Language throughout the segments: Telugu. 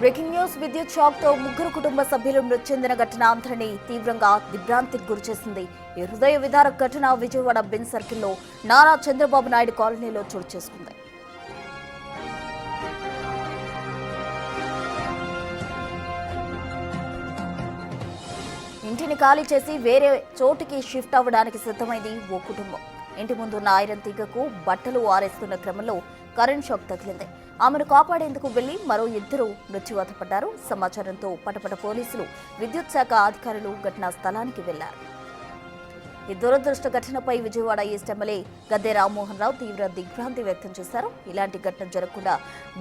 బ్రేకింగ్ న్యూస్ విద్యుత్ షాక్ తో ముగ్గురు కుటుంబ సభ్యులు మృతి చెందిన ఘటన అందరినీ తీవ్రంగా దిగ్భ్రాంతికి గురిచేసింది. ఈ హృదయ విదారక ఘటన విజయవాడ బెన్ సర్కిల్లో నారా చంద్రబాబు నాయుడు కాలనీలో చోటు చేసుకుంది. ఇంటిని ఖాళీ చేసి వేరే చోటుకి షిఫ్ట్ అవ్వడానికి సిద్ధమైంది ఓ కుటుంబం. ఇంటి ముందున్న ఐరన్ తీగకు బట్టలు ఆరేస్తున్న క్రమంలో కరెంట్ షాక్ తగిలింది. ఆమెను కాపాడేందుకు వెళ్లి మరో ఇద్దరు మృత్యువాత పడ్డారు. సమాచారంతో పటపట పోలీసులు, విద్యుత్ శాఖ అధికారులు ఘటనా స్థలానికి వెళ్లారు. ఈ దురదృష్ట ఘటనపై విజయవాడ ఈస్ట్ ఎమ్మెల్యే గద్దె రామ్మోహన్ రావు తీవ్ర దిగ్భ్రాంతి వ్యక్తం చేశారు. ఇలాంటి ఘటన జరగకుండా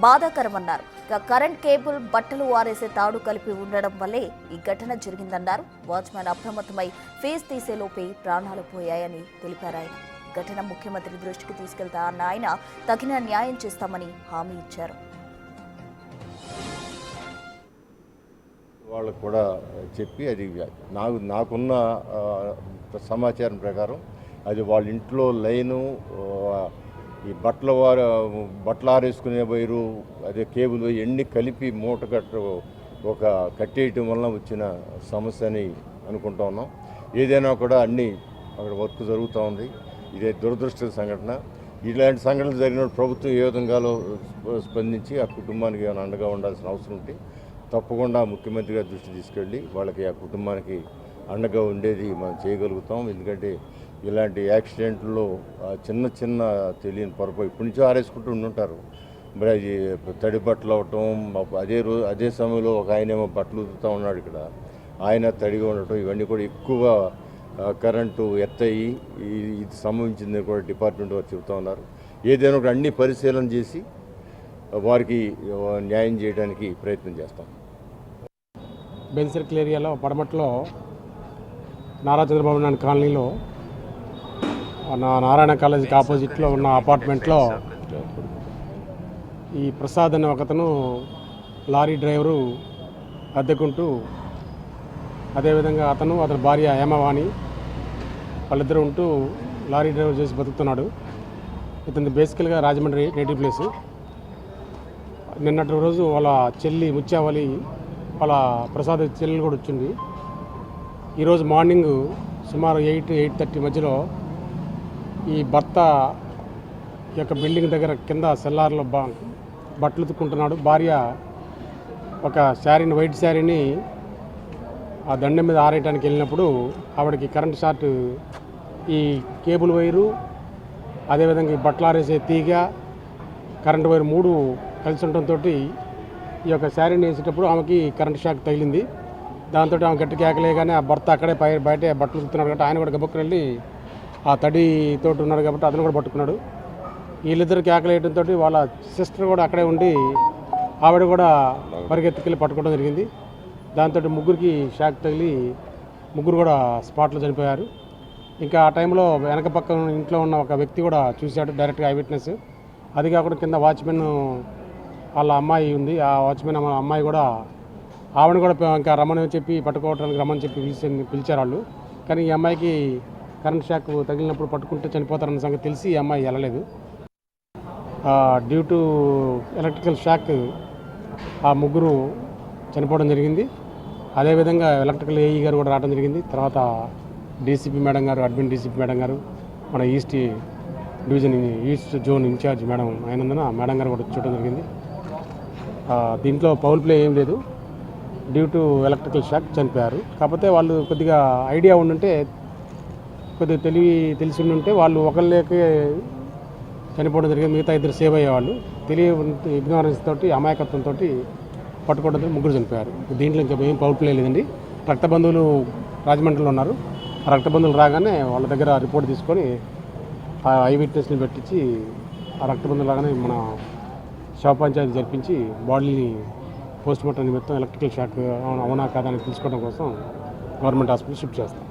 బాధాకరమన్నారు. కరెంట్ కేబుల్, బట్టలు ఆరేసే తాడు కలిపి ఉండడం వల్లే ఈ ఘటన జరిగిందన్నారు. వాచ్మెన్ అప్రమత్తమై ఫీజు తీసేలోపే ప్రాణాలు పోయాయని తెలిపారు. ఆయన ఘటన ముఖ్యమంత్రి దృష్టికి తీసుకెళ్తా అన్న ఆయన తగిన న్యాయం చేస్తామని హామీ ఇచ్చారు. వాళ్ళకు కూడా చెప్పి అది నాకున్న సమాచారం ప్రకారం అది వాళ్ళ ఇంట్లో లైను, ఈ బట్టలు ఆరేసుకునే వైరు, అదే కేబుల్ ఎన్ని కలిపి మూట కట్టేయటం వలన వచ్చిన సమస్య అని అనుకుంటా ఉన్నాం. ఏదైనా కూడా అన్నీ అక్కడ వర్క్ జరుగుతూ ఉంది. ఇదే దురదృష్ట సంఘటన. ఇలాంటి సంఘటనలు జరిగినప్పుడు ప్రభుత్వం ఏ విధంగాలో స్పందించి ఆ కుటుంబానికి ఏమైనా అండగా ఉండాల్సిన అవసరం ఉంటే తప్పకుండా ముఖ్యమంత్రి గారి దృష్టి తీసుకెళ్ళి వాళ్ళకి ఆ కుటుంబానికి అండగా ఉండేది మనం చేయగలుగుతాం. ఎందుకంటే ఇలాంటి యాక్సిడెంట్లో చిన్న తెలియని పొరపాటు ఇప్పటి నుంచో ఆరేసుకుంటూ ఉండుంటారు. మరి అది తడి బట్టలు అవటం, అదే సమయంలో ఒక ఆయనేమో బట్టలు ఉతుకుతూ ఉన్నాడు. ఇక్కడ ఆయన తడిగా ఉండటం, ఇవన్నీ కూడా ఎక్కువ కరెంటు ఎత్తయి ఇది సంభవించిందని కూడా డిపార్ట్మెంట్ వారు చెబుతూ ఉన్నారు. ఏదైనా ఒక అన్ని పరిశీలన చేసి వారికి న్యాయం చేయడానికి ప్రయత్నం చేస్తాం. బెన్ సర్కిల్ ఏరియాలో పడమట్లో నారా చంద్రబాబు నాయుడు కాలనీలో నారాయణ కాలేజీకి ఆపోజిట్లో ఉన్న అపార్ట్మెంట్లో ఈ ప్రసాద్ అనే ఒకతను లారీ డ్రైవరు అద్దెకుంటూ, అదేవిధంగా అతని భార్య హేమవాణి వాళ్ళిద్దరూ ఉంటూ లారీ డ్రైవర్ చేసి బతుకుతున్నాడు. ఇతను బేసికల్గా రాజమండ్రి నేటివ్ ప్లేసు. నిన్నటి రోజు వాళ్ళ చెల్లి ముత్యావళి, వాళ్ళ ప్రసాద్ చెల్లి కూడా వచ్చింది. ఈరోజు మార్నింగ్ సుమారు 8-8:30 మధ్యలో ఈ భర్త యొక్క బిల్డింగ్ దగ్గర కింద సెల్లార్లో బట్టలు ఉతుక్కుంటున్నాడు. భార్య ఒక శారీని, వైట్ శారీని ఆ దండం మీద ఆరేయడానికి వెళ్ళినప్పుడు ఆవిడకి కరెంట్ షార్ట్, ఈ కేబుల్ వైరు, అదేవిధంగా ఈ బట్టలు ఆరేసే తీగ, కరెంట్ వైరు 3 కలిసి ఉండటంతో ఈ యొక్క శారీని వేసేటప్పుడు ఆమెకి కరెంట్ షాక్ తగిలింది. దాంతో ఆమె గట్టి కేకలేగానే ఆ భర్త అక్కడే బయట బట్టలు ఉతుకుతున్నాడు కాబట్టి ఆయన కూడా గబుక్కుని వెళ్ళి ఆ తడితో ఉన్నాడు కాబట్టి అతను కూడా పట్టుకున్నాడు. వీళ్ళిద్దరు కేకలేయడంతో వాళ్ళ సిస్టర్ కూడా అక్కడే ఉండి ఆవిడ కూడా పరిగెత్తుకెళ్ళి పట్టుకోవడం జరిగింది. దాంతో ముగ్గురికి షాక్ తగిలి ముగ్గురు కూడా స్పాట్లో చనిపోయారు. ఇంకా ఆ టైంలో వెనక పక్కన ఇంట్లో ఉన్న ఒక వ్యక్తి కూడా చూశాడు, డైరెక్ట్గా ఐ విట్నెస్. అది కాకుండా కింద వాచ్మెన్ వాళ్ళ అమ్మాయి ఉంది. ఆ వాచ్మెన్ అమ్మాయి కూడా ఆవిడని కూడా ఇంకా రమ్మని చెప్పి పట్టుకోవడానికి రమ్మని చెప్పి పిలిచారు వాళ్ళు. కానీ ఈ అమ్మాయికి కరెంట్ షాక్ తగిలినప్పుడు పట్టుకుంటే చనిపోతారన్న సంగతి తెలిసి ఈ అమ్మాయి వెళ్ళలేదు. డ్యూ టు ఎలక్ట్రికల్ షాక్ ఆ ముగ్గురు చనిపోవడం జరిగింది. అదేవిధంగా ఎలక్ట్రికల్ ఏఈ గారు కూడా రావడం జరిగింది. తర్వాత డీసీపీ మేడం గారు, అడ్మిన్ డీసీపీ మేడం గారు, మన ఈస్ట్ జోన్ ఇన్ఛార్జ్ మేడం అయినందున మేడం గారు కూడా చూడడం జరిగింది. దీంట్లో పౌల్ ప్లే ఏం లేదు, డ్యూ టు ఎలక్ట్రికల్ షాక్ చనిపోయారు. కాకపోతే వాళ్ళు కొద్దిగా ఐడియా ఉండుంటే, కొద్దిగా తెలిసి ఉండుంటే వాళ్ళు ఒకళ్ళకే చనిపోవడం జరిగింది. మిగతా ఇద్దరు సేవ్ అయ్యేవాళ్ళు. ఇగ్నోరెన్స్ తోటి, అమాయకత్వంతో పట్టుకోవడంతో ముగ్గురు చనిపోయారు. దీంట్లో ఇంకా ఏం పౌల్ ప్లే లేదండి. రక్త బంధువులు రాజమండ్రిలో ఉన్నారు. ఆ రక్త బంధువులు రాగానే వాళ్ళ దగ్గర రిపోర్ట్ తీసుకొని ఆ ఐ విట్నెస్ని పెట్టించి ఆ రక్త బంధువులు రాగానే మన శవ పంచాయతీ జరిపించి బాడీని పోస్ట్ మార్టం నిమిత్తం ఎలక్ట్రికల్ షాక్ అవునా కాదని తెలుసుకోవడం కోసం గవర్నమెంట్ హాస్పిటల్ షిఫ్ట్ చేస్తాం.